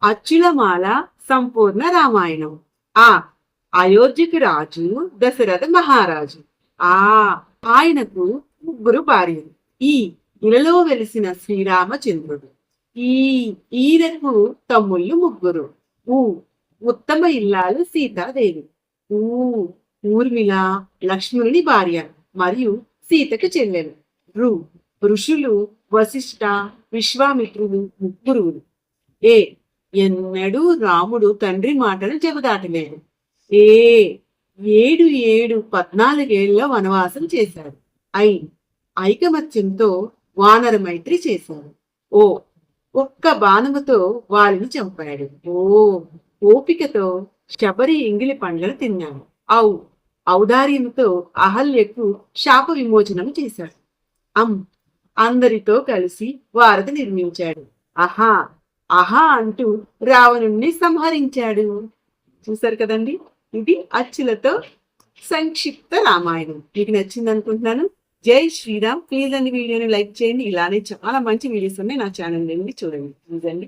అచ్చులమాల సంపూర్ణ రామాయణం. ఆ అయోధ్యకు రాజు దశరథ మహారాజు. ఆ ఆయనకు ముగ్గురు భార్యలు. ఈ ఇలలో వెలిసిన శ్రీరామచంద్రుడు. ఈ ఈయనకు తమ్ముళ్ళు ముగ్గురు. ఊ ఉత్తమ ఇల్లాలు సీతాదేవి. ఊ ఊర్మిళ లక్ష్మణుని భార్య మరియు సీతకు చెల్లెలు. రు ఋషులు వశిష్ఠ విశ్వామిత్రులు ముగ్గురువులు. ఏ ఎన్నడూ రాముడు తండ్రి మాటలు చెబుదాటలేదు. ఏ ఏడు ఏడు 14 వనవాసం చేశాడు. ఐకమత్యంతో వానర మైత్రి చేశాడు. ఓ ఒక్క బాణముతో వారిని చంపాడు. ఓపికతో శబరి ఎంగిలి పండ్లను తిన్నాడు. ఔదార్యంతో అహల్యకు శాప విమోచనం చేశాడు. అందరితో కలిసి వారధి నిర్మించాడు. ఆహా ఆహా అంటూ రావణుణ్ణి సంహరించాడు. చూసారు కదండి, ఇది అచ్చులతో సంక్షిప్త రామాయణం. మీకు నచ్చింది అనుకుంటున్నాను. జై శ్రీరామ్. ప్లీజ్ అండి వీడియోని లైక్ చేయండి. ఇలానే చాలా మంచి వీడియోస్ ఉన్నాయి నా ఛానల్ నుండి చూడండి. ప్లీజ్ అండి.